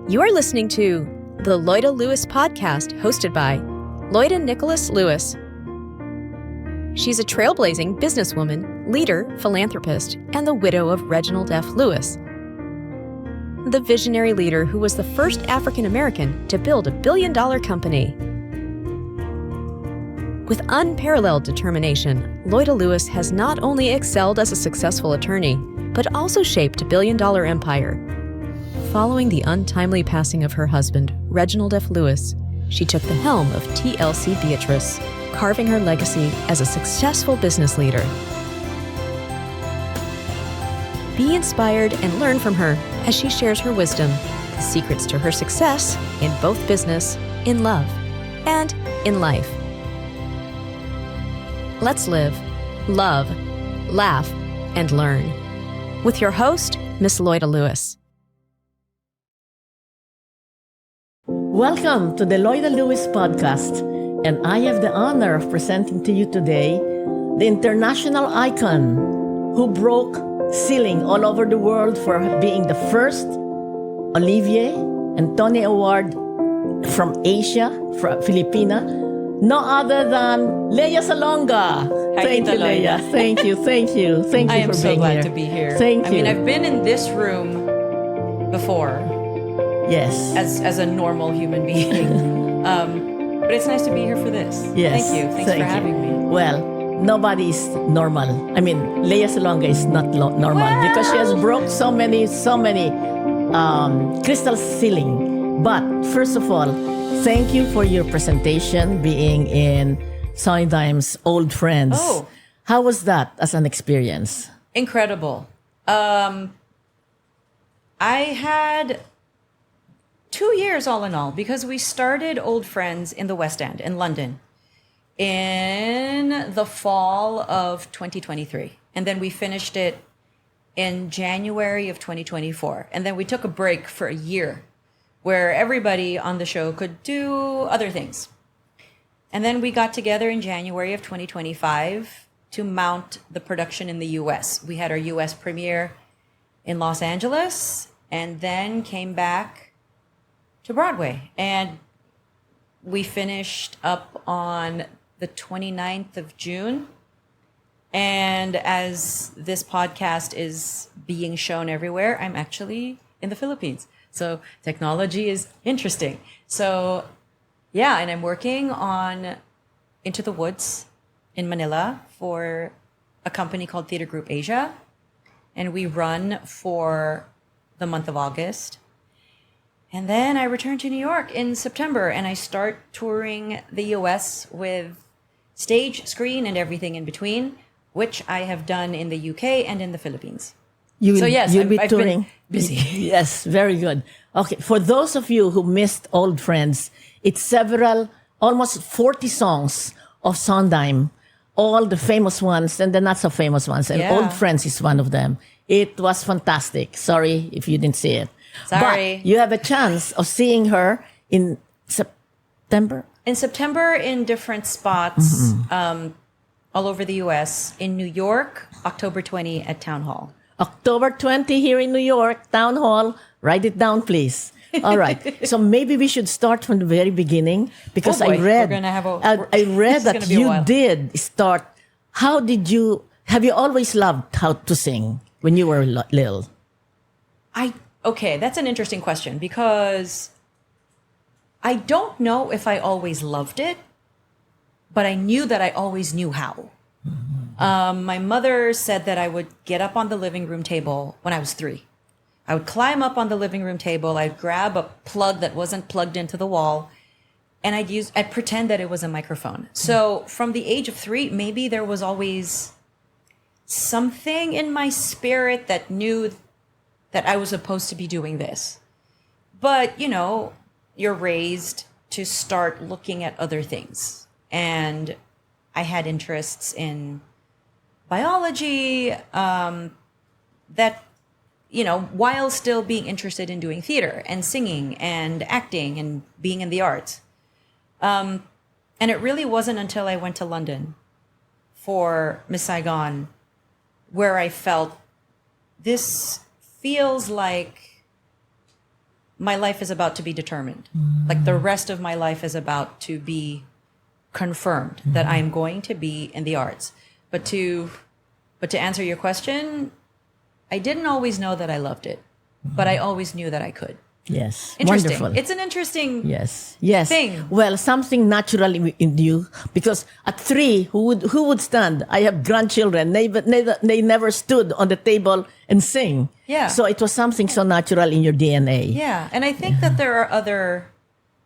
You are listening to the Loida Lewis Podcast, hosted by Loida Nicholas Lewis. She's a trailblazing businesswoman, leader, philanthropist, and the widow of Reginald F. Lewis, the visionary leader who was the first African American to build $1 billion company. With unparalleled determination, Loida Lewis has not only excelled as a successful attorney, but also shaped a $1 billion empire. Following the untimely passing of her husband, Reginald F. Lewis, she took the helm of TLC Beatrice, carving her legacy as a successful business leader. Be inspired and learn from her as she shares her wisdom, the secrets to her success in both business, in love, and in life. Let's live, love, laugh, and learn. With your host, Miss Loida Lewis. Welcome to the Loida Lewis Podcast, and I have the honor of presenting to you today the international icon who broke ceiling all over the world for being the first Olivier and Tony Award from Asia, from Filipina, no other than Lea Salonga. Thank you, Lea. Thank you for being here. I am so glad to be here. Thank you. I mean, I've been in this room before. Yes. As a normal human being. But it's nice to be here for this. Yes. Thank you. Thanks for having me. Well, nobody's normal. I mean, Lea Salonga is not normal because she has broke so many crystal ceiling. But first of all, thank you for your presentation, being in Sondheim's Old Friends. Oh. How was that as an experience? Incredible. I had 2 years all in all, because we started Old Friends in the West End in London in the fall of 2023. And then we finished it in January of 2024. And then we took a break for a year where everybody on the show could do other things. And then we got together in January of 2025 to mount the production in the US. We had our US premiere in Los Angeles and then came back to Broadway. And we finished up on the 29th of June. And as this podcast is being shown everywhere, I'm actually in the Philippines. So technology is interesting. So yeah, and I'm working on Into the Woods in Manila for a company called Theater Group Asia. And we run for the month of August. And then I return to New York in September and I start touring the US with stage, screen, and everything in between, which I have done in the UK and in the Philippines. You'll I've be touring. been busy. Yes, very good. Okay, for those of you who missed Old Friends, it's almost 40 songs of Sondheim, all the famous ones and the not so famous ones. And Old Friends is one of them. It was fantastic. Sorry if you didn't see it. Sorry. But you have a chance of seeing her in September? In September in different spots all over the US. In New York, October 20 at Town Hall. October 20 here in New York, Town Hall. Write it down, please. All right. So maybe we should start from the very beginning because I read that you did start. Have you always loved how to sing when you were little? Okay, that's an interesting question because I don't know if I always loved it, but I knew that I always knew how. My mother said that I would get up on the living room table when I was 3. I would climb up on the living room table, I'd grab a plug that wasn't plugged into the wall, and I'd pretend that it was a microphone. So from the age of 3, maybe there was always something in my spirit that knew that I was supposed to be doing this. But, you're raised to start looking at other things. And I had interests in biology that, while still being interested in doing theater and singing and acting and being in the arts. And it really wasn't until I went to London for Miss Saigon where I felt this feels like my life is about to be determined. Like the rest of my life is about to be confirmed that I'm going to be in the arts. But to answer your question, I didn't always know that I loved it, but I always knew that I could. Yes. Interesting. Wonderful. It's an interesting Yes. thing. Well, something naturally in you, because at 3, who would stand? I have grandchildren. They never stood on the table and sing. Yeah. So it was something so natural in your DNA. Yeah. And I think that there are other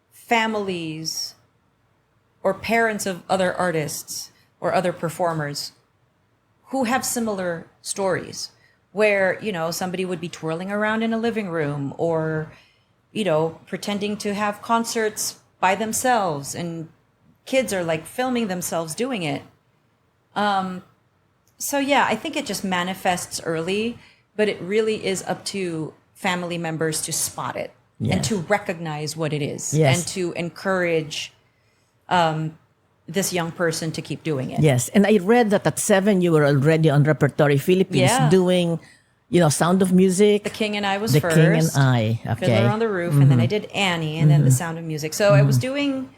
families or parents of other artists or other performers who have similar stories where, somebody would be twirling around in a living room or, pretending to have concerts by themselves and kids are like filming themselves doing it. So yeah, I think it just manifests early, but it really is up to family members to spot it and to recognize what it is and to encourage this young person to keep doing it. Yes. And I read that at 7, you were already on Repertory Philippines doing, Sound of Music. The King and I was The first. King and I. Okay. Fiddler on the Roof, and then I did Annie, and then The Sound of Music. So I was doing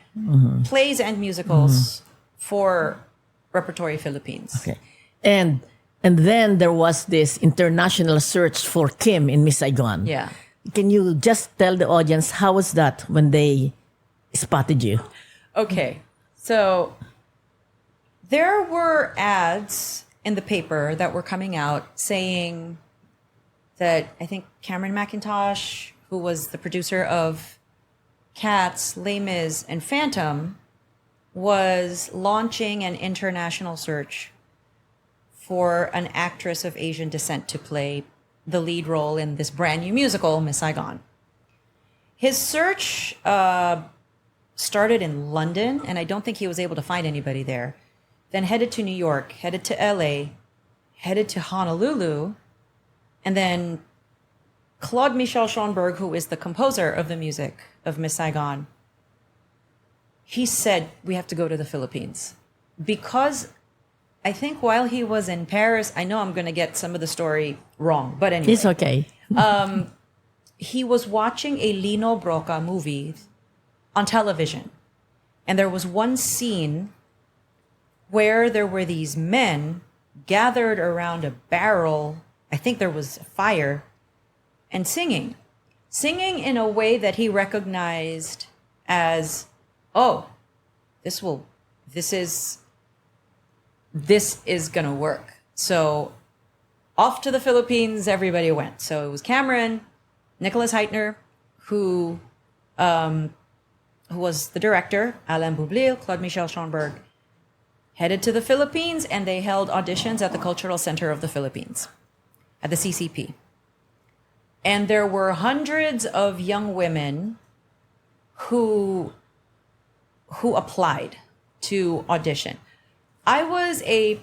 plays and musicals for Repertory Philippines. Okay. And then there was this international search for Kim in Miss Saigon. Yeah. Can you just tell the audience how was that when they spotted you? Okay. So there were ads in the paper that were coming out saying that I think Cameron McIntosh, who was the producer of Cats, Les Mis, and Phantom, was launching an international search for an actress of Asian descent to play the lead role in this brand new musical, Miss Saigon. His search started in London, and I don't think he was able to find anybody there. Then headed to New York, headed to LA, headed to Honolulu, and then Claude Michel Schoenberg, who is the composer of the music of Miss Saigon, he said, we have to go to the Philippines. Because I think while he was in Paris, I know I'm going to get some of the story wrong, but anyway. It's okay. He was watching a Lino Broca movie on television. And there was one scene where there were these men gathered around a barrel. I think there was a fire and singing in a way that he recognized as, oh, this is going to work. So off to the Philippines, everybody went. So it was Cameron, Nicholas Heitner, who was the director, Alain Boublil, Claude Michel Schoenberg, headed to the Philippines, and they held auditions at the Cultural Center of the Philippines, at the CCP. And there were hundreds of young women who applied to audition. I was a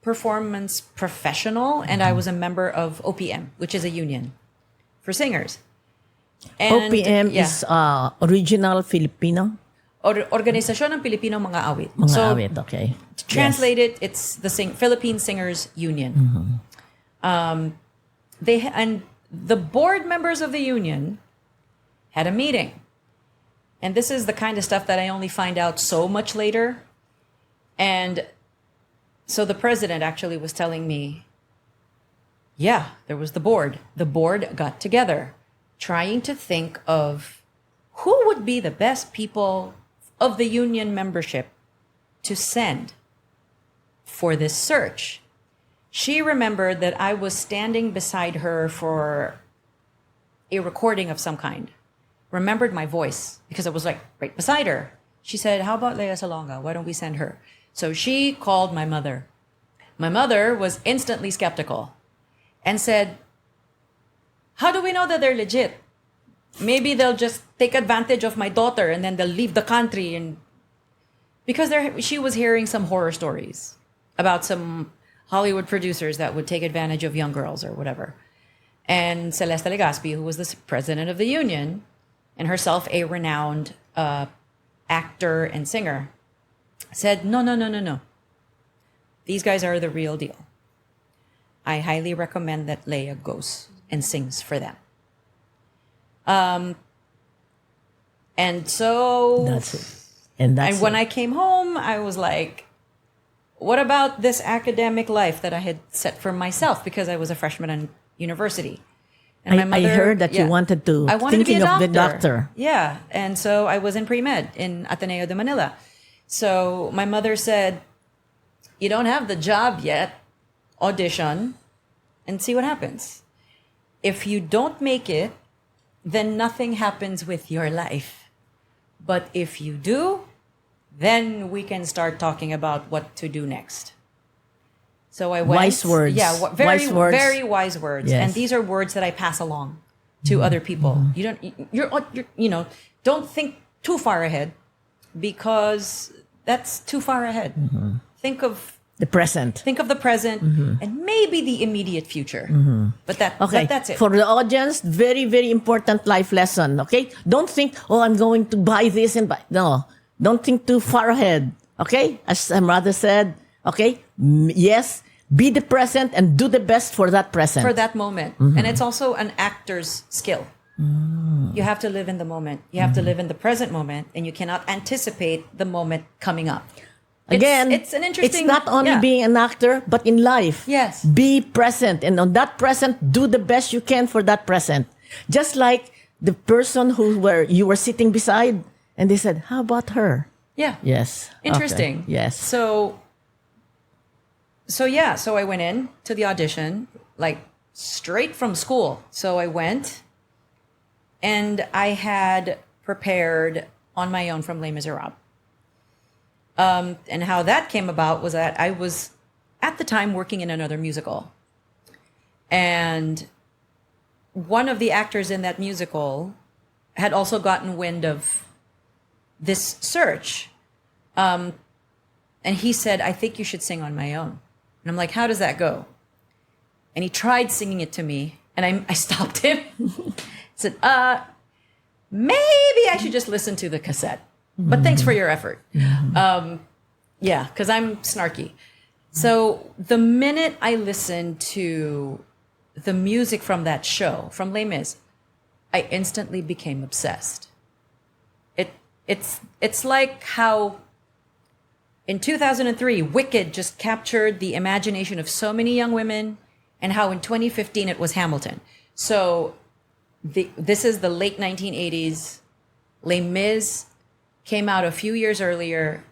performance professional, and I was a member of OPM, which is a union for singers. And, OPM is Original Filipino? Organisasyon ng Pilipino Mga Awit. Mga awit, okay. To translate it, it's the Philippine Singers Union. The board members of the union had a meeting. And this is the kind of stuff that I only find out so much later. And so the president actually was telling me, yeah, there was the board. The board got together trying to think of who would be the best people of the union membership to send for this search. She remembered that I was standing beside her for a recording of some kind. Remembered my voice because I was like right beside her. She said, how about Lea Salonga? Why don't we send her? So she called my mother. My mother was instantly skeptical and said, how do we know that they're legit? Maybe they'll just take advantage of my daughter and then they'll leave the country. And because she was hearing some horror stories about some Hollywood producers that would take advantage of young girls or whatever. And Celeste Legaspi, who was the president of the union and herself a renowned actor and singer, said, no. These guys are the real deal. I highly recommend that Lea goes and sings for them. And so That's it. And that's when it. I came home, I was like, what about this academic life that I had set for myself because I was a freshman in university? And I heard that you wanted to, I wanted thinking to be a of the doctor. Yeah. And so I was in pre-med in Ateneo de Manila. So my mother said, you don't have the job yet, audition and see what happens. If you don't make it, then nothing happens with your life. But if you do, then we can start talking about what to do next. So I went. Wise words. Yeah, very, Wise words. very wise words. Yes. And these are words that I pass along to other people. You're don't think too far ahead because that's too far ahead. Think of The present. the present and maybe the immediate future. But that's it. For the audience, very, very important life lesson. Okay? Don't think, oh, I'm going to buy this and buy. No. Don't think too far ahead. Okay? As my mother said, okay? Yes, be the present and do the best for that present. For that moment. And it's also an actor's skill. You have to live in the moment. You have to live in the present moment, and you cannot anticipate the moment coming up. Again, it's an interesting. It's not only being an actor, but in life. Yes. Be present. And on that present, do the best you can for that present. Just like the person you were sitting beside, and they said, how about her? Yeah. Yes. Interesting. Okay. Yes. So I went in to the audition, like straight from school. So I went, and I had prepared on my own from Les Misérables. And how that came about was that I was at the time working in another musical. And one of the actors in that musical had also gotten wind of this search. And he said, I think you should sing on my own. And I'm like, how does that go? And he tried singing it to me, and I stopped him. Said, maybe I should just listen to the cassette. But thanks for your effort. Because I'm snarky. So the minute I listened to the music from that show, from Les Mis, I instantly became obsessed. It's like how in 2003, Wicked just captured the imagination of so many young women, and how in 2015 it was Hamilton. So this is the late 1980s. Les Mis came out a few years earlier.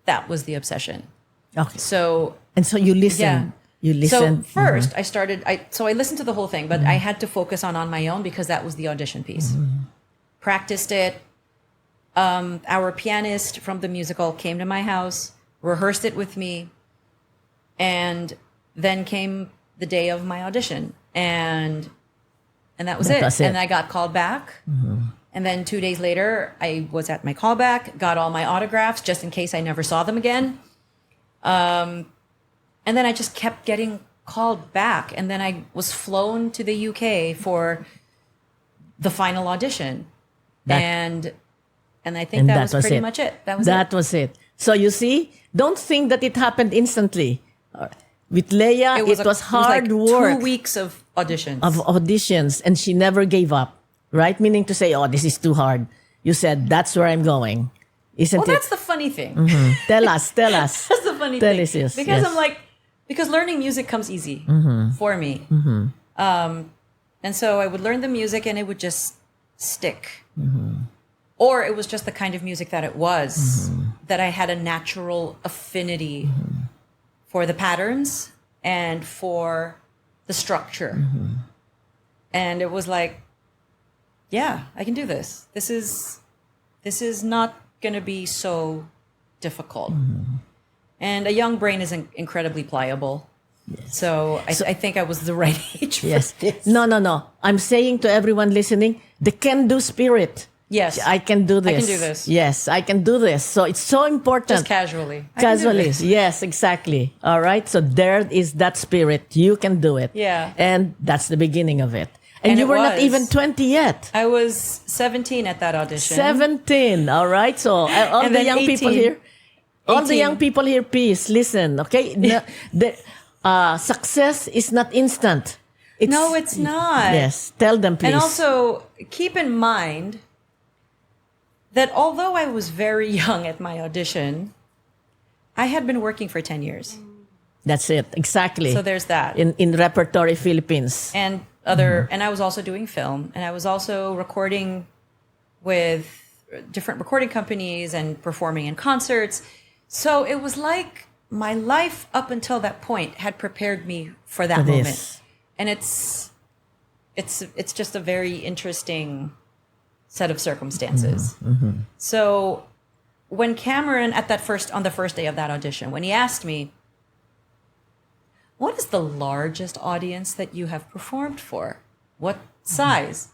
That was the obsession. Okay. So you listened. Yeah. You listened. So first I listened to the whole thing, but I had to focus on my own because that was the audition piece. Practiced it. Our pianist from the musical came to my house, rehearsed it with me, and then came the day of my audition. And that was it. And I got called back. And then 2 days later, I was at my callback, got all my autographs just in case I never saw them again. And then I just kept getting called back. And then I was flown to the UK for the final audition. And I think that was pretty much it. That was it. So you see, don't think that it happened instantly. With Lea, it was hard work. 2 weeks of auditions. And she never gave up. Right? Meaning to say, oh, this is too hard. You said, that's where I'm going. Isn't it? Well, that's the funny thing. Tell us. That's the funny Tell thing. us, yes, because yes. I'm like, because learning music comes easy for me. And so I would learn the music and it would just stick. Or it was just the kind of music that it was, that I had a natural affinity for the patterns and for the structure. And it was like, yeah, I can do this. This is not going to be so difficult. And a young brain is incredibly pliable. Yes. So I think I was the right age for this. No. I'm saying to everyone listening, the can-do spirit. Yes. I can do this. I can do this. Yes, I can do this. So it's so important. Just casually. Casually. Yes, exactly. All right. So there is that spirit. You can do it. Yeah. And that's the beginning of it. And you were not even 20 yet. I was 17 at that audition. 17. All right. So all the young 18. people here, all the young people here, please listen. Okay. Success is not instant. No, it's not. Yes. Tell them, please. And also, keep in mind that although I was very young at my audition, I had been working for 10 years. That's it. Exactly. So there's that. In Repertory Philippines. And and I was also doing film, and I was also recording with different recording companies and performing in concerts. So it was like my life up until that point had prepared me for that moment. And it's just a very interesting set of circumstances. So when Cameron on the first day of that audition, when he asked me, what is the largest audience that you have performed for? What size?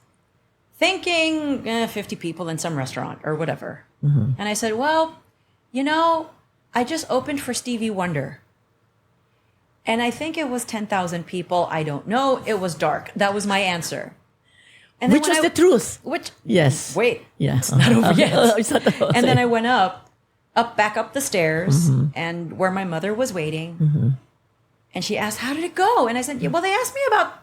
Thinking 50 people in some restaurant or whatever. And I said, well, I just opened for Stevie Wonder. And I think it was 10,000 people. I don't know. It was dark. That was my answer. And which was the truth. Yes. Wait. Yeah. It's not over yet. It's not over. And then I went back up the stairs, and where my mother was waiting. And she asked, how did it go? And I said, well, they asked me about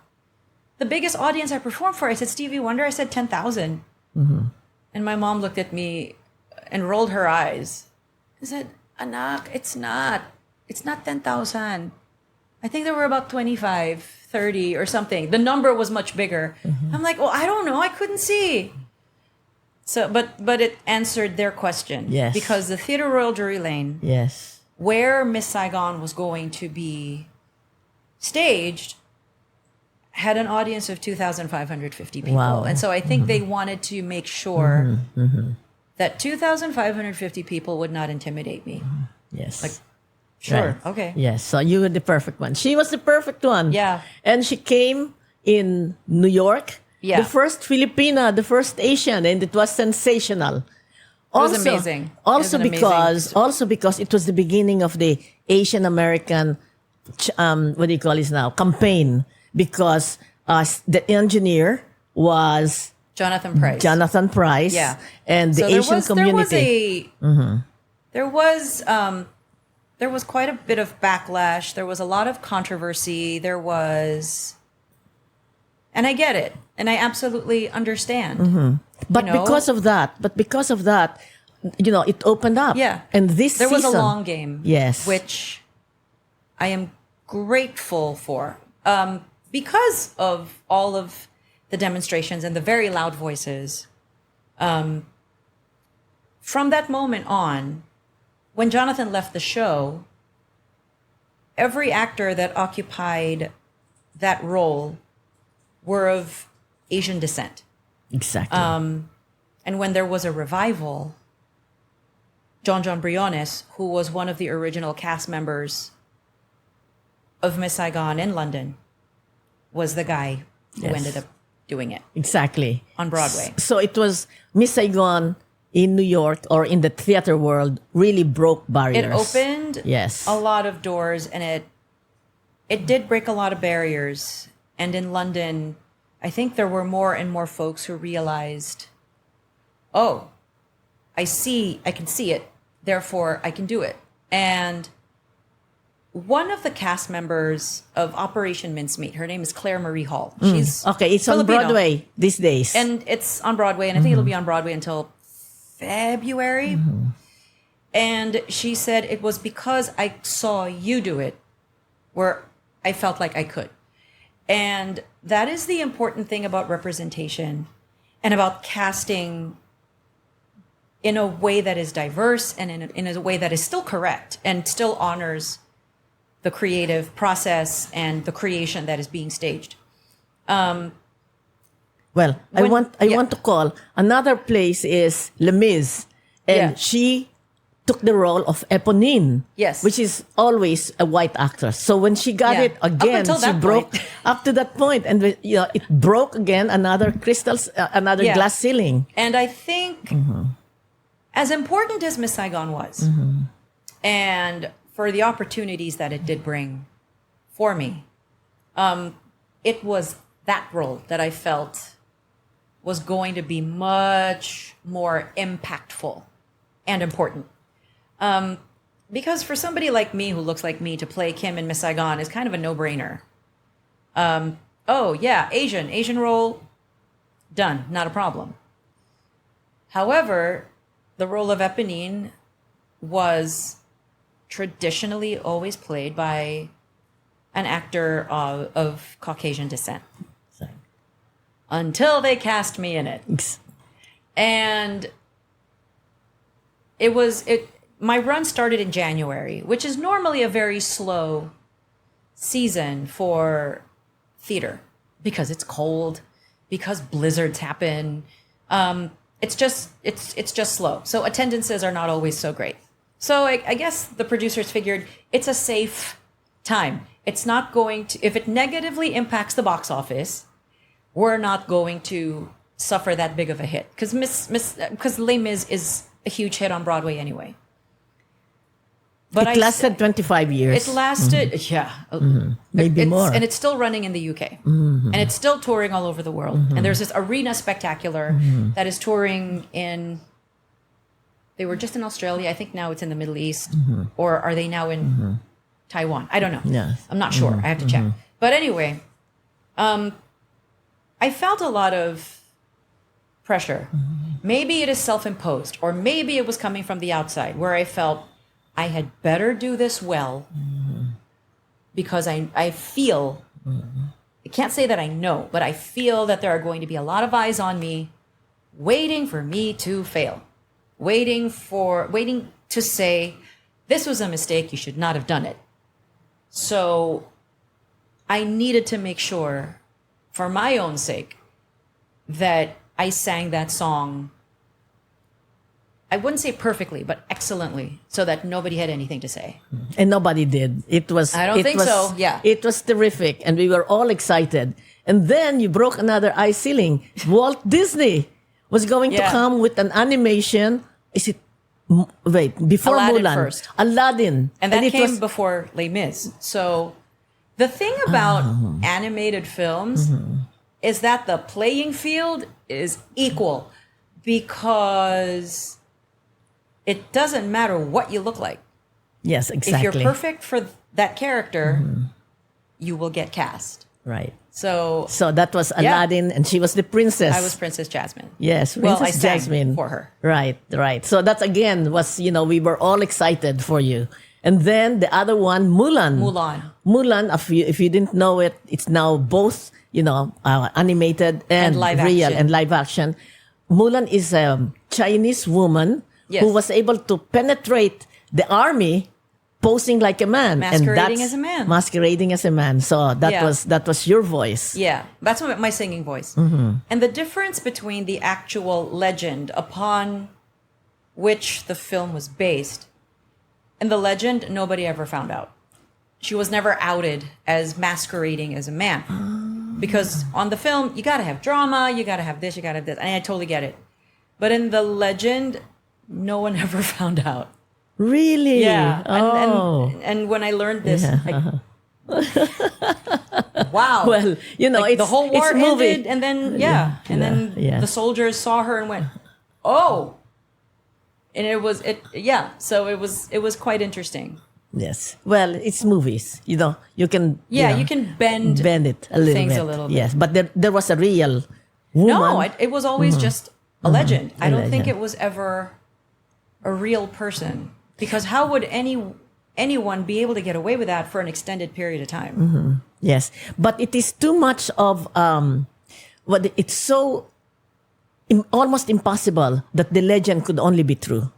the biggest audience I performed for. I said, Stevie Wonder. I said, 10,000. And my mom looked at me and rolled her eyes. I said, Anak, it's not 10,000. I think there were about 25, 30 or something. The number was much bigger. I'm like, well, I don't know. I couldn't see. So, but it answered their question. Yes. Because the Theatre Royal Drury Lane, yes, where Miss Saigon was going to be staged, had an audience of 2,550 people. Wow. And so I think they wanted to make sure that 2,550 people would not intimidate me. yes. Like, sure, Right. okay. Yes, so you were the perfect one. She was the perfect one. Yeah. And she came in New York. Yeah. The first Filipina, the first Asian, and it was sensational. It was amazing. Also It was an amazing because it was the beginning of the Asian American what do you call it now? Campaign. Because the engineer was Jonathan Price. Yeah. And the So Asian community. There was quite a bit of backlash. There was a lot of controversy. And I get it. And I absolutely understand. But because of that, it opened up. Yeah. And this there was a season- long game. Yes. Which I am grateful for. Because of all of the demonstrations and the very loud voices. From that moment on, when Jonathan left the show, every actor that occupied that role were of Asian descent. Exactly. And when there was a revival, John Briones, who was one of the original cast members of Miss Saigon in London, was the guy who Yes. ended up doing it Exactly. on Broadway. So it was Miss Saigon in New York or in the theater world really broke barriers. It opened Yes. a lot of doors, and it did break a lot of barriers. And in London, I think there were more and more folks who realized, oh, I can see it, therefore I can do it. And one of the cast members of Operation Mincemeat, her name is Claire Marie Hall. She's Okay, it's on Filipino. Broadway these days. And it's on Broadway, and I think it'll be on Broadway until February. And she said it was because I saw you do it where I felt like I could. And that is the important thing about representation and about casting in a way that is diverse and in a way that is still correct and still honors the creative process and the creation that is being staged. Well, I When- want to call another place is Les Mis, and Yeah. she took the role of Eponine, Yes. which is always a white actress. So when she got Yeah. it again, Up until she that broke point. up to that point, and it broke again another another Yeah. glass ceiling. And I think as important as Miss Saigon was, and for the opportunities that it did bring for me, it was that role that I felt was going to be much more impactful and important. Because for somebody like me who looks like me to play Kim in Miss Saigon is kind of a no-brainer. oh yeah, Asian role, done, not a problem. However, the role of Eponine was traditionally always played by an actor of Caucasian descent. Until they cast me in it. And my run started in January, which is normally a very slow season for theater because it's cold, because blizzards happen. It's just slow. So attendances are not always so great. So I guess the producers figured it's a safe time. It's not going to, if it negatively impacts the box office, we're not going to suffer that big of a hit. Because because Les Mis is a huge hit on Broadway anyway. But it lasted 25 years. It lasted, Maybe more. And it's still running in the UK. And it's still touring all over the world. And there's this Arena Spectacular that is touring in, they were just in Australia. I think now it's in the Middle East. Or are they now in Taiwan? I don't know. Yes. I'm not sure. I have to check. But anyway, I felt a lot of pressure. Maybe it is self-imposed, or maybe it was coming from the outside, where I felt I had better do this well because I feel, I can't say that I know, but I feel that there are going to be a lot of eyes on me waiting for me to fail, waiting to say, this was a mistake, you should not have done it. So I needed to make sure, for my own sake, that I sang that song, I wouldn't say perfectly, but excellently, so that nobody had anything to say. And nobody did. I don't think so. Yeah. It was terrific, and we were all excited. And then you broke another ice ceiling. Walt Disney was going to come with an animation. Before Aladdin Mulan. First. Aladdin. And that came before Les Mis. So the thing about animated films is that the playing field is equal, because it doesn't matter what you look like. Yes, exactly. If you're perfect for that character, you will get cast. Right. So that was Aladdin, and she was the princess. I was Princess Jasmine. Yes, I sang Jasmine for her. Right. So that again was, we were all excited for you. And then the other one, Mulan. If you didn't know it, it's now both, animated and real and live action. Mulan is a Chinese woman who was able to penetrate the army posing like a man. Masquerading as a man. Masquerading as a man. So that was your voice. Yeah, that's my singing voice. And the difference between the actual legend upon which the film was based and the legend, nobody ever found out. She was never outed as masquerading as a man. Because on the film, you got to have drama, you got to have this, you got to have this. And I totally get it. But in the legend, no one ever found out. Really? Yeah. Oh. And when I learned this, wow. Well, the whole war ended, and then the soldiers saw her and went, oh. And so it was quite interesting. Yes. Well, it's movies. You can you can bend it a little things bit. a little bit. Yes, but there was a real woman. No, it was always just a legend. I don't think it was ever a real person, because how would anyone be able to get away with that for an extended period of time? Yes, but it is too much of it's so almost impossible that the legend could only be true.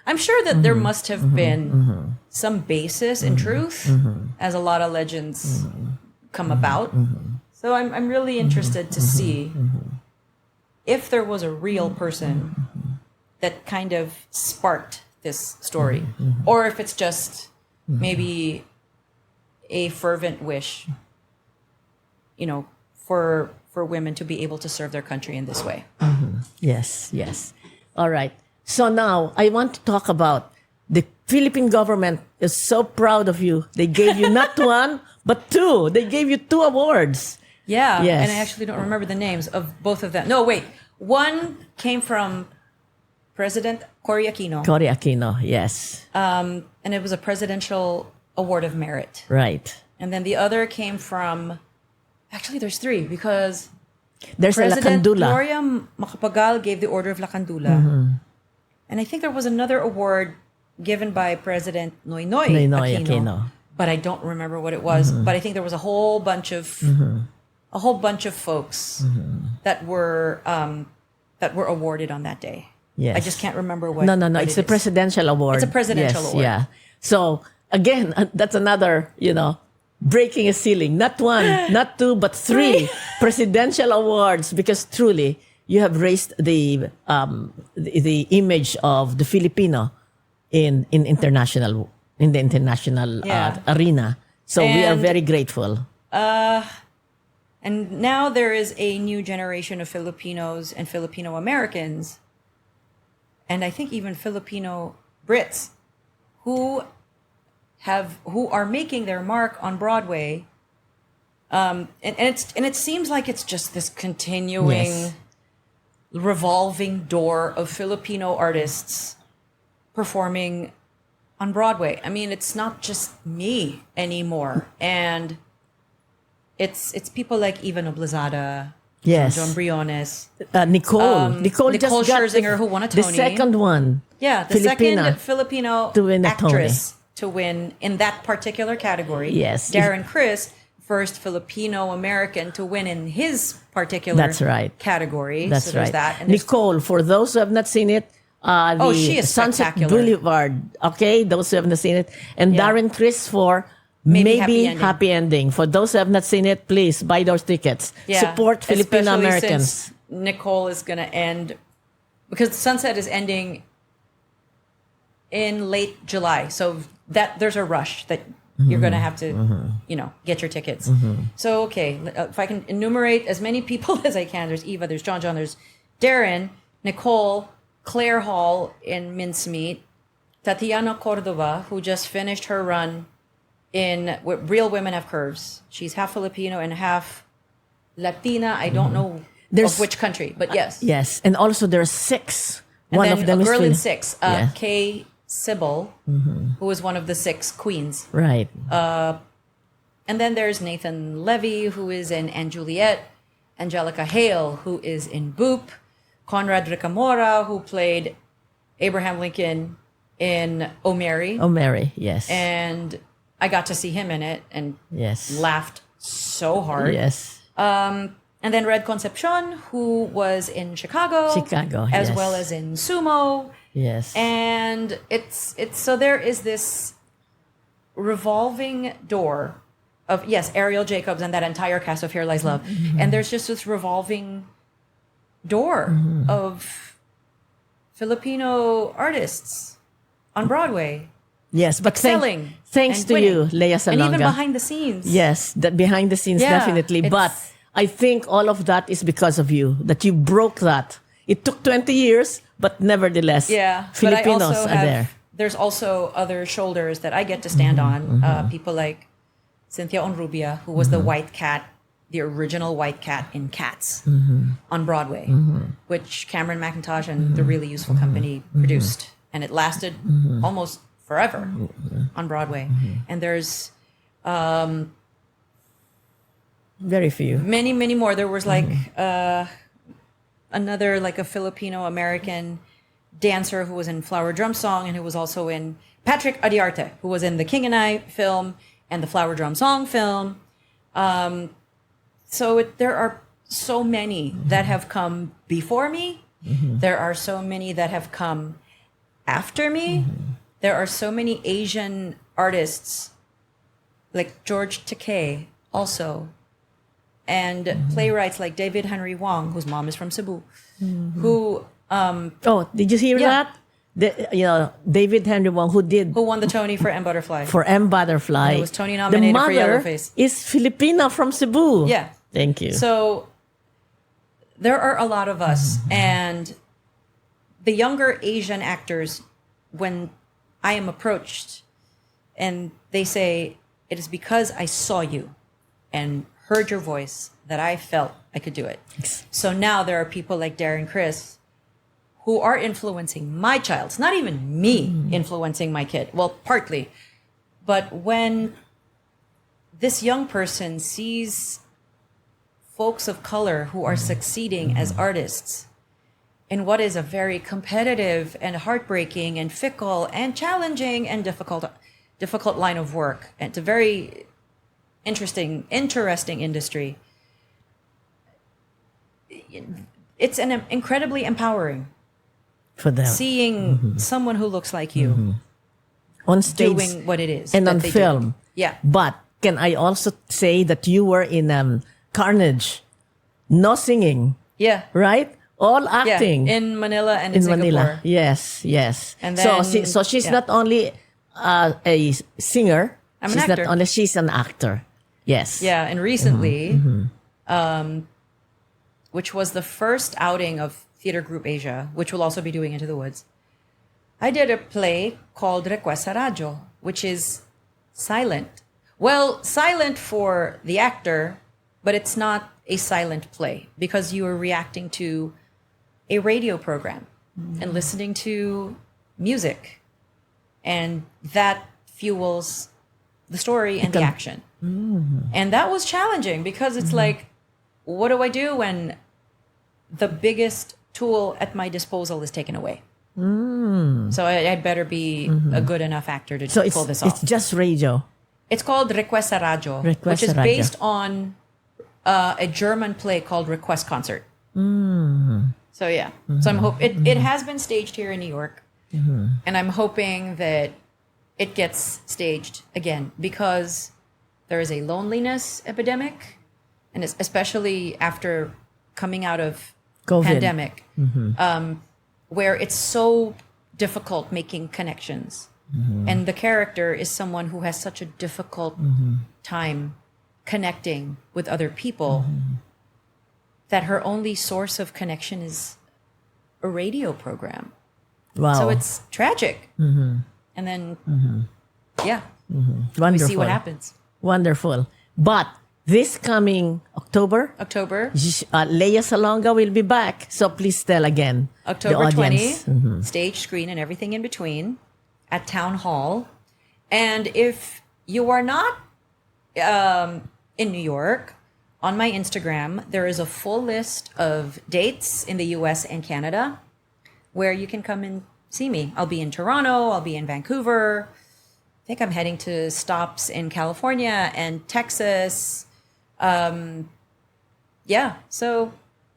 I'm sure that there must have been some basis in truth, as a lot of legends come about. So I'm really interested to see if there was a real person that kind of sparked this story, or if it's just maybe a fervent wish, for women to be able to serve their country in this way. Yes. All right. So now I want to talk about the Philippine government is so proud of you. They gave you not one, but two. They gave you 2 awards. Yeah. Yes. And I actually don't remember the names of both of them. No, wait. One came from President Cory Aquino. Cory Aquino, yes. And it was a presidential award of merit. Right. And then the other came from, Actually, there's 3 because There's a President Lacandula. Gloria Macapagal gave the Order of Lacandula. And I think there was another award given by President Noynoy Noynoy Aquino, Aquino. but I don't remember what it was. But I think there was a whole bunch of folks that were awarded on that day. Yes. I just can't remember what. No. what It's it a is. presidential award. It's a presidential Yes, award. Yeah. So again, that's another, breaking a ceiling. Not 1, not 2, but 3 presidential awards. Because truly, you have raised the image of the Filipino in the international Yeah. arena. So we are And- very grateful. And now there is a new generation of Filipinos and Filipino Americans, and I think even Filipino Brits, who are making their mark on Broadway. And it seems like it's just this continuing Yes. revolving door of Filipino artists performing on Broadway. I mean, it's not just me anymore, and it's people like Eva Noblezada, Yes. John Briones, Nicole Nicole just got Scherzinger, who won a the Tony. second one. yeah, the Filipina second Filipino to win a actress to win in that particular category. Yes. Darren Criss, first Filipino American to win in his particular That's right. category. That's so there's right. that. And there's- Nicole, for those who have not seen it, the she is Sunset spectacular. Boulevard. Okay, those who have not seen it, and Yeah. Darren Criss for Maybe maybe Happy happy ending. For those who have not seen it, please buy those tickets. Yeah, Support Filipino especially Americans. since Nicole is going to end because Sunset is ending in late July. So that there's a rush that you're going to have to, get your tickets. So, okay, if I can enumerate as many people as I can. There's Eva, there's John, there's Darren, Nicole, Claire Hall in Mincemeat, Tatiana Cordova, who just finished her run in Real Women Have Curves. She's half Filipino and half Latina. I don't know There's- of which country, but yes. Yes, and also there are 6. And One then of them a is girl in Fili- 6, Yeah. Kay Sybil, who is one of the 6 queens. Right. And then there's Nathan Levy, who is in And Juliet, Angelica Hale, who is in Boop, Conrad Ricamora, who played Abraham Lincoln in Oh Mary. Oh, Mary. Yes. And I got to see him in it and yes. laughed so hard. Yes. And then Red Concepcion, who was in Chicago, as yes. well as in Sumo. Yes. And it's so there is this revolving door of, yes, Ariel Jacobs and that entire cast of Here Lies Love. And there's just this revolving door of Filipino artists on Broadway. Yes, but Excelling thanks and to winning. you, Lea Salonga. And even behind the scenes. Yes, that behind the scenes, Yeah, definitely. it's- But I think all of that is because of you, that you broke that. It took 20 years, but nevertheless, Yeah, Filipinos but I also are there. There's also other shoulders that I get to stand on. People like Cynthia Onrubia, who was the white cat, the original white cat in Cats on Broadway, which Cameron McIntosh and the Really Useful Company produced. And it lasted almost forever on Broadway. And there's Very few. many, many more. There was like another, like a Filipino American dancer who was in Flower Drum Song and who was also in Patrick Adiarte, who was in the King and I film and the Flower Drum Song film. There are so many that have come before me. There are so many that have come after me. There are so many Asian artists like George Takei also. And playwrights like David Henry Wong, whose mom is from Cebu, who Oh, did you hear Yeah. that? David Henry Wong, who won the Tony for M. Butterfly. for M. Butterfly. And was Tony nominated the for mother Yellowface. is Filipina from Cebu. Yeah. Thank you. So there are a lot of us. And the younger Asian actors, when I am approached and they say, it is because I saw you and heard your voice that I felt I could do it. So now there are people like Darren Criss who are influencing my child. It's not even me influencing my kid. Well, partly. But when this young person sees folks of color who are succeeding as artists in what is a very competitive and heartbreaking and fickle and challenging and difficult line of work. And it's a very interesting industry. It's an incredibly empowering For them. seeing someone who looks like you On stage doing what it is and that on they film. do. Yeah. But can I also say that you were in Carnage? No singing, Yeah. right? All acting. Yeah, in Manila and in in Singapore. Manila. Yes. And so then- she's yeah. not only a singer. I'm an she's actor. not only she's an actor. Yes. Yeah, and recently, which was the first outing of Theater Group Asia, which will also be doing Into the Woods, I did a play called Request sa Radyo, which is silent. Well, silent for the actor, but it's not a silent play because you are reacting to a radio program and listening to music. And that fuels the story and the action. And that was challenging because it's like, what do I do when the biggest tool at my disposal is taken away? So I'd better be a good enough actor to So pull this off. it's just radio. It's called Request sa Radyo, Request which is sa Radyo. based on a German play called Request Concert. So yeah, so I'm it has been staged here in New York, and I'm hoping that it gets staged again because there is a loneliness epidemic, and especially after coming out of COVID. pandemic, where it's so difficult making connections. And the character is someone who has such a difficult time connecting with other people that her only source of connection is a radio program. Wow. So it's tragic. And then, yeah, wonderful. we see what happens. Wonderful. But this coming October, October Lea Salonga will be back. So please tell again. October the 20, audience. stage, screen, and everything in between at Town Hall. And if you are not in New York, on my Instagram, there is a full list of dates in the US and Canada where you can come and see me. I'll be in Toronto, I'll be in Vancouver. I think I'm heading to stops in California and Texas. Yeah, so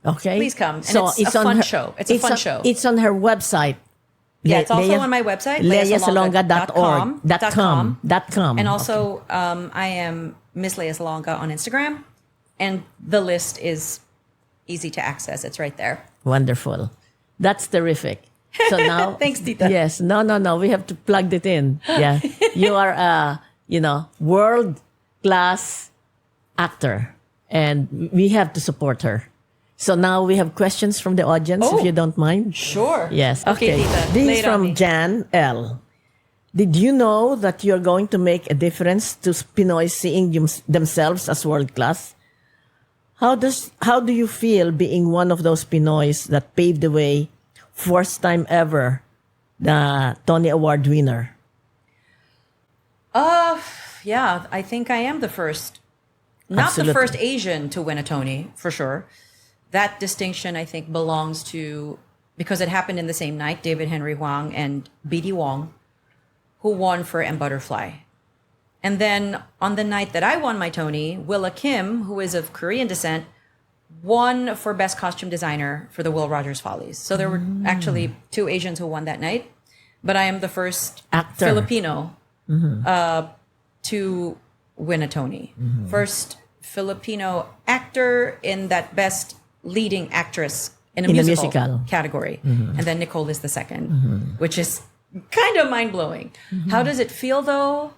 Okay. please come. And it's a fun show. It's a fun show. It's on her website. Yeah, it's also on my website, leasalonga.org. .com. And also, I am Miss Lea Salonga on Instagram, and the list is easy to access. It's right there. Wonderful. That's terrific. So now, Thanks, Tita. Yes, no. We have to plug it in. Yeah, you are a world class actor, and we have to support her. So now we have questions from the audience, if you don't mind. Sure. Yes. Okay, Okay. Tita. This Lay is it on from me. Jan L. Did you know that you're going to make a difference to Pinoys seeing themselves as world class? How do you feel being one of those Pinoys that paved the way, first time ever, the Tony Award winner? Yeah, I think I am the first. Not Absolutely. the first Asian to win a Tony, for sure. That distinction, I think, belongs to, because it happened in the same night, David Henry Hwang and B.D. Wong, who won for M. Butterfly. And then on the night that I won my Tony, Willa Kim, who is of Korean descent, won for Best Costume Designer for the Will Rogers Follies. So there were actually two Asians who won that night. But I am the first Actor. Filipino to win a Tony. First Filipino actor in that Best Leading Actress in a musical category. And then Nicole is the second, which is kind of mind-blowing. How does it feel, though,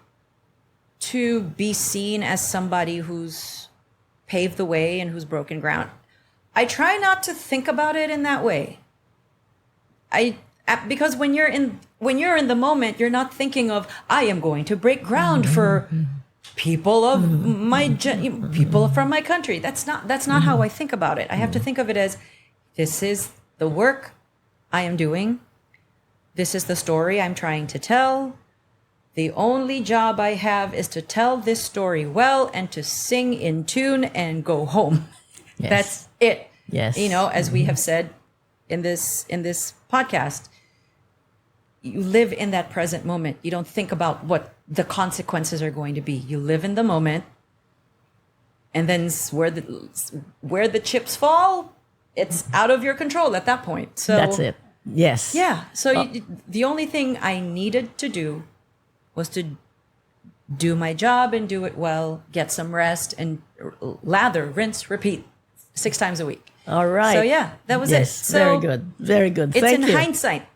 to be seen as somebody who's paved the way and who's broken ground? I try not to think about it in that way. Because when you're in the moment, you're not thinking of, I am going to break ground for people of people from my country. That's not how I think about it. I have to think of it as, this is the work I am doing. This is the story I'm trying to tell. The only job I have is to tell this story well and to sing in tune and go home. Yes. That's it. Yes. You know, as we have said in this podcast, you live in that present moment. You don't think about what the consequences are going to be. You live in the moment, and then where the chips fall, it's out of your control at that point. So that's it. Yes. Yeah. So the only thing I needed to do was to do my job and do it well, get some rest, and lather, rinse, repeat 6 times a week. All right. So yeah, that was it. So very good. Very good. It's Thank in you. hindsight.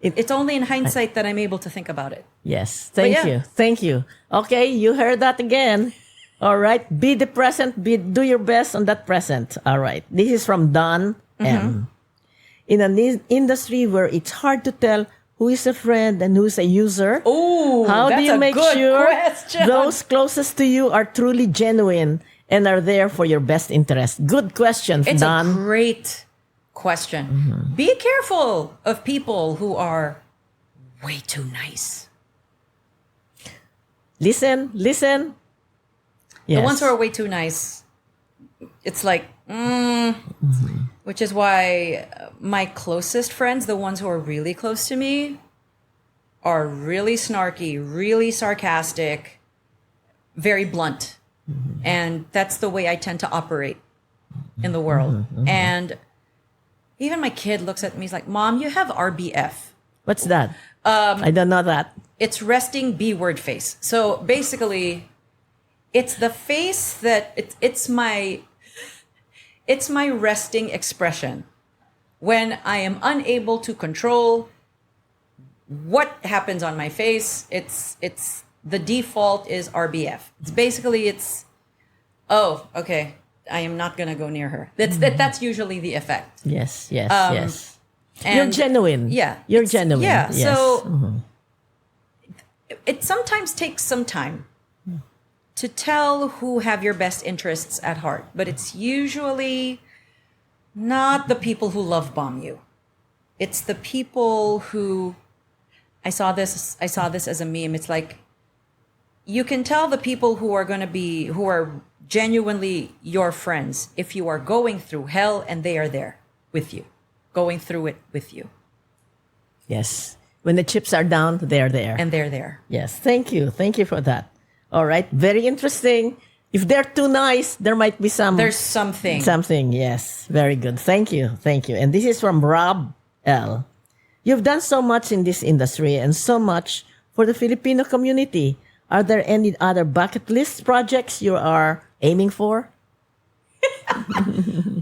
It's only in hindsight that I'm able to think about it. Yes. Thank yeah. you. Thank you. Okay, you heard that again. All right. Be the present. Do your best on that present. All right. This is from Don M. In an industry where it's hard to tell who is a friend and who is a user, how do you make sure those closest to you are truly genuine and are there for your best interest? Good question, It's Don. a great question. Be careful of people who are way too nice. Listen. Yes. The ones who are way too nice, it's like, which is why my closest friends, the ones who are really close to me, are really snarky, really sarcastic, very blunt. And that's the way I tend to operate in the world. And even my kid looks at me, he's like, Mom, you have RBF. What's that? I don't know that. It's resting B-word face. So basically, it's the face that it's my resting expression when I am unable to control what happens on my face. It's the default is RBF. It's oh, okay, I am not gonna go near her. That's usually the effect. Yes. Yes. And You're genuine. Yeah, You're genuine. Yeah. Yes. So it sometimes takes some time to tell who have your best interests at heart, but it's usually not the people who love bomb you. It's the people who I saw this as a meme. It's like you can tell the people who are genuinely your friends if you are going through hell and they are there with you, going through it with you. Yes. When the chips are down, they're there. And they're there. Yes. Thank you. Thank you for that. All right. Very interesting. If they're too nice, there might be There's something. Something. Yes. Very good. Thank you. Thank you. And this is from Rob L. You've done so much in this industry and so much for the Filipino community. Are there any other bucket list projects you are aiming for?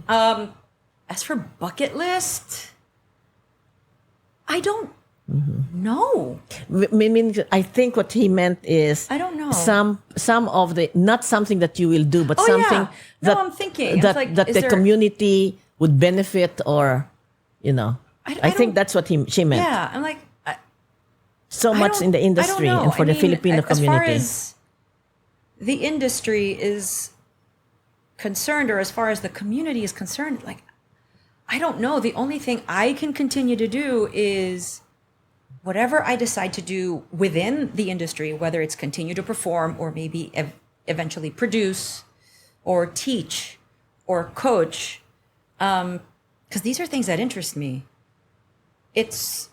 As for bucket list, I don't know. I think what he meant is I don't know. some of the not something that you will do, but something No, that I'm thinking. that, Like, that is the there- community would benefit, or I think that's what she meant. Yeah, I'm like So much in the industry and for the Filipino community. As far as the industry is concerned, or as far as the community is concerned, like, I don't know. The only thing I can continue to do is whatever I decide to do within the industry, whether it's continue to perform or maybe eventually produce or teach or coach, because these are things that interest me. It's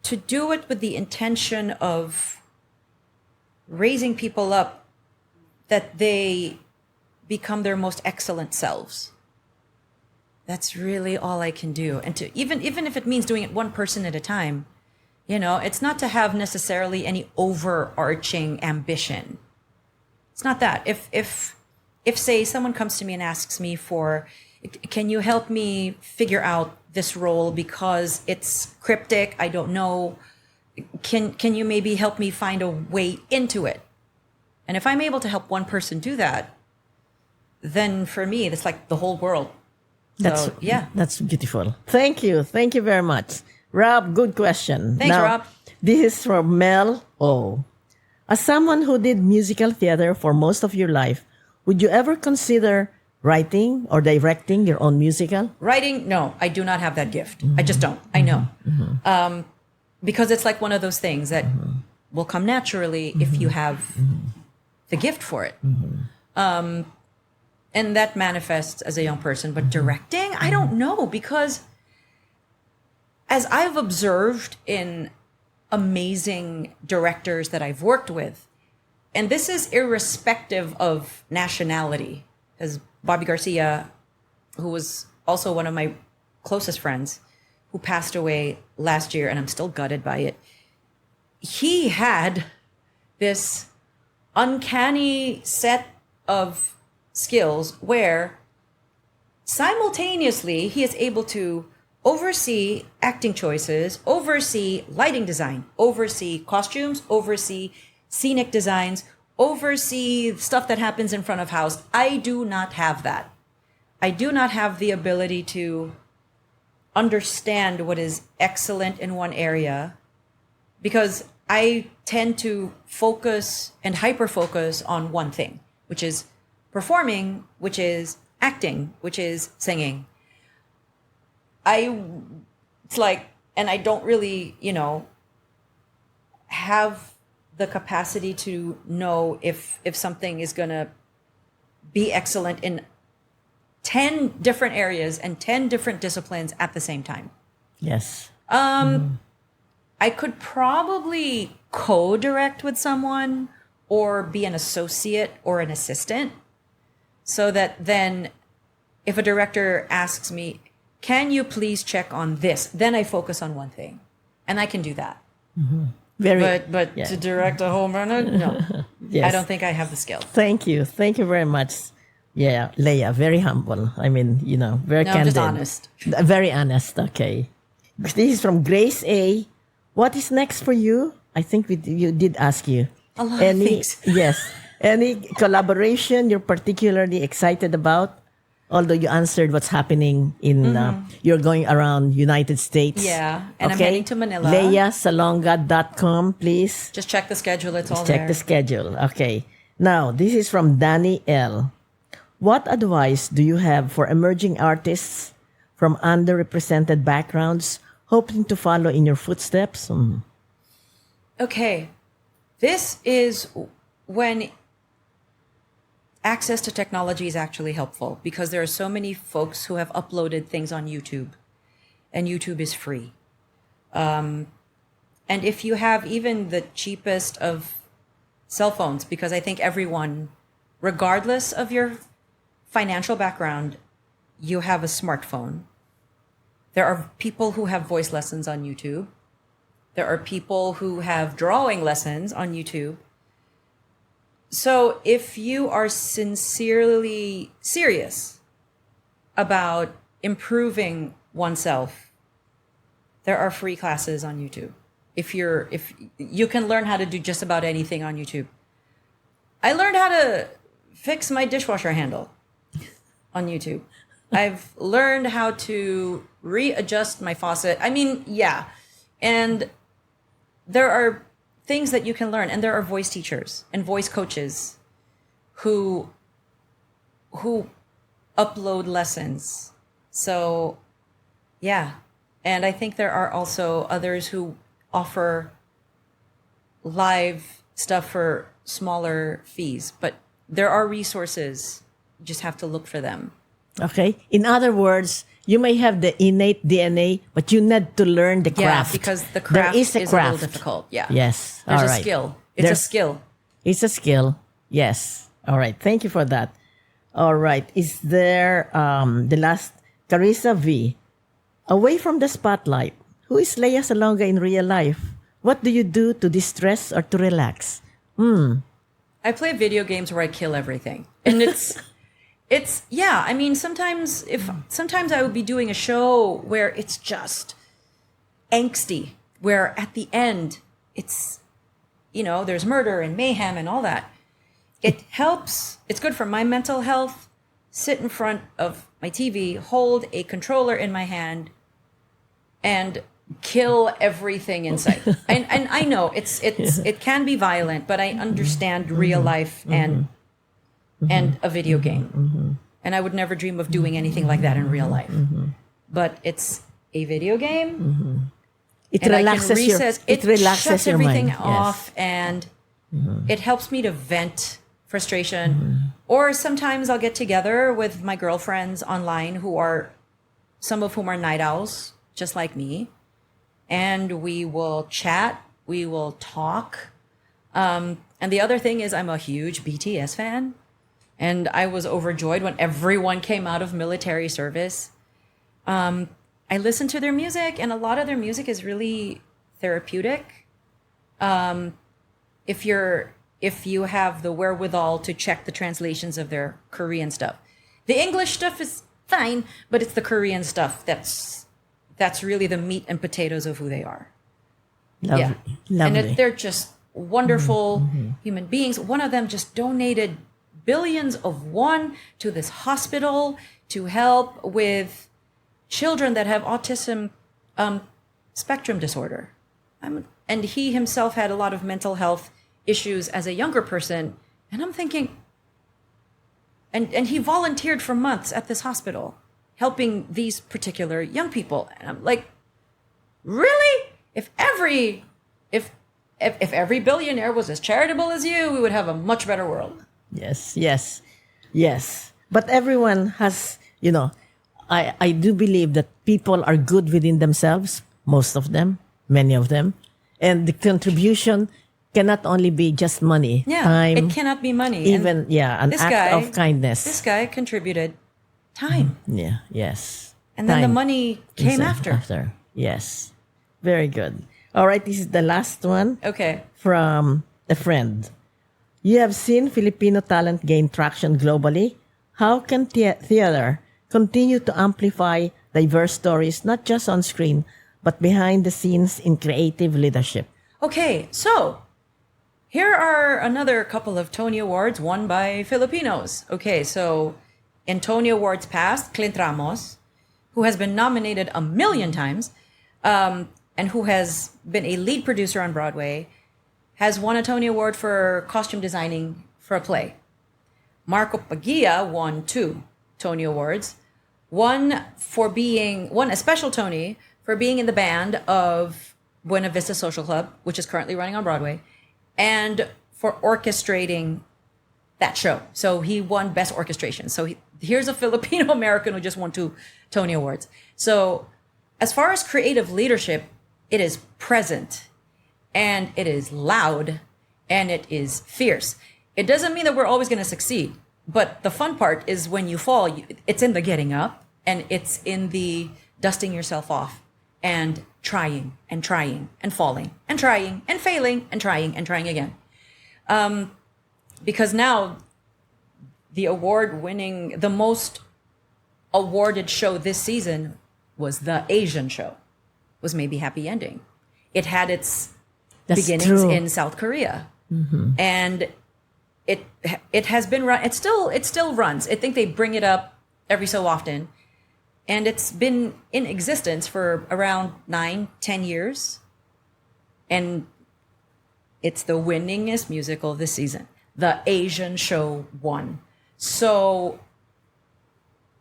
to do it with the intention of raising people up that they become their most excellent selves. That's really all I can do. And to even if it means doing it one person at a time, it's not to have necessarily any overarching ambition. It's not that. If say someone comes to me and asks me for, can you help me figure out this role because it's cryptic, I don't know, can you maybe help me find a way into it? And if I'm able to help one person do that, then for me, that's like the whole world. That's beautiful. Thank you very much, Rob. Good question. Thanks, Rob. This is from Mel O. As someone who did musical theater for most of your life, would you ever consider writing or directing your own musical? Writing, no, I do not have that gift. I just don't. I know. Because it's like one of those things that will come naturally if you have the gift for it. and that manifests as a young person. But directing, I don't know, because as I've observed in amazing directors that I've worked with, and this is irrespective of nationality, as Bobby Garcia, who was also one of my closest friends, who passed away last year, and I'm still gutted by it. He had this uncanny set of skills where simultaneously he is able to oversee acting choices, oversee lighting design, oversee costumes, oversee scenic designs, oversee stuff that happens in front of house. I do not have that. I do not have the ability to understand what is excellent in one area, because I tend to focus and hyper-focus on one thing, which is performing, which is acting, which is singing. It's like, and I don't really, have the capacity to know if something is going to be excellent in 10 different areas and 10 different disciplines at the same time. Yes. I could probably co-direct with someone or be an associate or an assistant, so that then if a director asks me, can you please check on this? Then I focus on one thing, and I can do that. But to direct a whole minute, no. Yes. I don't think I have the skill. Thank you very much. Yeah, Lea, very humble. I mean, very candid. Just honest. Very honest. Okay. This is from Grace A. What is next for you? I think you did ask you. A lot of things. Yes. Any collaboration you're particularly excited about? Although you answered what's happening in, you're going around United States. Yeah, and I'm heading to Manila. LeaSalonga.com, please. Just check the schedule. It's all Check there. the schedule. Okay. Now, this is from Danny L. What advice do you have for emerging artists from underrepresented backgrounds hoping to follow in your footsteps? Okay. This is when access to technology is actually helpful, because there are so many folks who have uploaded things on YouTube, and YouTube is free. And if you have even the cheapest of cell phones, because I think everyone, regardless of your financial background, you have a smartphone. There are people who have voice lessons on YouTube. There are people who have drawing lessons on YouTube. So if you are sincerely serious about improving oneself, there are free classes on YouTube. If you can learn how to do just about anything on YouTube. I learned how to fix my dishwasher handle on YouTube. I've learned how to readjust my faucet. I mean, yeah. And there are things that you can learn, and there are voice teachers and voice coaches who upload lessons. So, yeah. And I think there are also others who offer live stuff for smaller fees, but there are resources. You just have to look for them. Okay. In other words, you may have the innate DNA, but you need to learn the craft. Yeah, because the craft is a little difficult. Yeah. Yes. There's all a right. skill. It's a skill. It's a skill. Yes. All right. Thank you for that. All right. Is there the last, Carissa V. Away from the spotlight, who is Lea Salonga in real life? What do you do to distress or to relax? I play video games where I kill everything. And I mean, sometimes I would be doing a show where it's just angsty, where at the end it's, there's murder and mayhem and all that. It helps. It's good for my mental health. Sit in front of my TV, hold a controller in my hand, and kill everything in sight. And I know it can be violent, but I understand real life and a video game. And I would never dream of doing anything like that in real life. But it's a video game. It relaxes it relaxes shuts your everything mind. off, and it helps me to vent frustration. Or sometimes I'll get together with my girlfriends online some of whom are night owls, just like me. And we will chat, we will talk. And the other thing is I'm a huge BTS fan. And I was overjoyed when everyone came out of military service. I listen to their music, and a lot of their music is really therapeutic. If you have the wherewithal to check the translations of their Korean stuff. The English stuff is fine, but it's the Korean stuff that's really the meat and potatoes of who they are. Lovely. And they're just wonderful human beings. One of them just donated billions of won to this hospital to help with children that have autism spectrum disorder. And he himself had a lot of mental health issues as a younger person. And I'm thinking, and he volunteered for months at this hospital, helping these particular young people. And I'm like, really? If every billionaire was as charitable as you, we would have a much better world. Yes. But everyone has, I do believe that people are good within themselves, most of them, many of them. And the contribution cannot only be just money, time. It cannot be money. Even, an act of kindness. This guy contributed time. Yes. And then the money came after. Yes. Very good. All right, this is the last one. Okay. From a friend. You have seen Filipino talent gain traction globally. How can theater continue to amplify diverse stories, not just on screen, but behind the scenes in creative leadership? Okay, so here are another couple of Tony Awards won by Filipinos. Okay, so in Tony Awards past, Clint Ramos, who has been nominated 1 million times, and who has been a lead producer on Broadway, has won a Tony Award for costume designing for a play. Marco Paglia won 2 Tony Awards. One a special Tony for being in the band of Buena Vista Social Club, which is currently running on Broadway, and for orchestrating that show. So he won Best Orchestration. So here's a Filipino American who just won 2 Tony Awards. So as far as creative leadership, it is present, and it is loud, and it is fierce. It doesn't mean that we're always going to succeed, but the fun part is when you fall, it's in the getting up, and it's in the dusting yourself off and trying and falling and trying and failing and trying again. Because now the most awarded show this season was the Asian show, was Maybe Happy Ending. It had its beginnings in South Korea. And it has been run. It still runs. I think they bring it up every so often. And it's been in existence for around 9-10 years. And it's the winningest musical this season. The Asian show won. So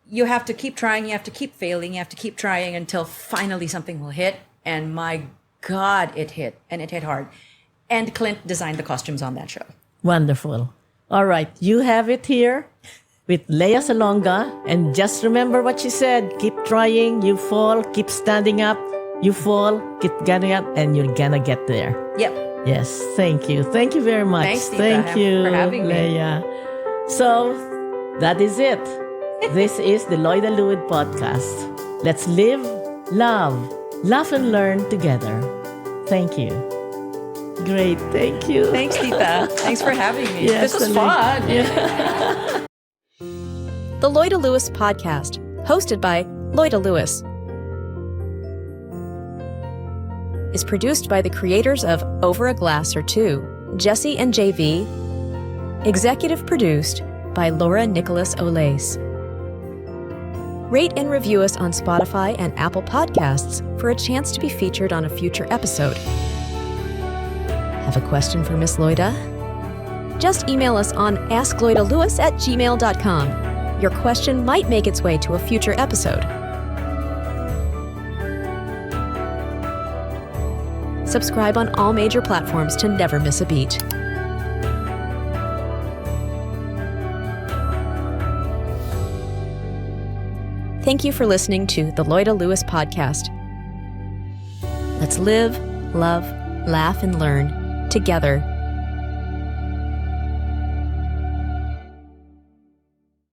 you have to keep trying, you have to keep failing, you have to keep trying until finally something will hit. And my God, it hit. And it hit hard. And Clint designed the costumes on that show. Wonderful. All right, you have it here with Lea Salonga. And just remember what she said. Keep trying, you fall, keep standing up, you fall, keep getting up, and you're gonna get there. Yep. Yes, thank you. Thank you very much. Thanks, Tita, thank you, for having me. Lea. So, that is it. This is the Loida Lewis Podcast. Let's live, love, laugh, and learn together. Thank you. Great, thank you. Thanks, Tita. Thanks for having me. Yes, this was fun. The Loida Lewis Podcast, hosted by Loida Lewis, is produced by the creators of Over a Glass or Two, Jesse and JV. Executive produced by Laura Nicholas Olace. Rate and review us on Spotify and Apple Podcasts for a chance to be featured on a future episode. Have a question for Miss Loida? Just email us on askloidalewis@gmail.com. Your question might make its way to a future episode. Subscribe on all major platforms to never miss a beat. Thank you for listening to the Loida Lewis Podcast. Let's live, love, laugh, and learn together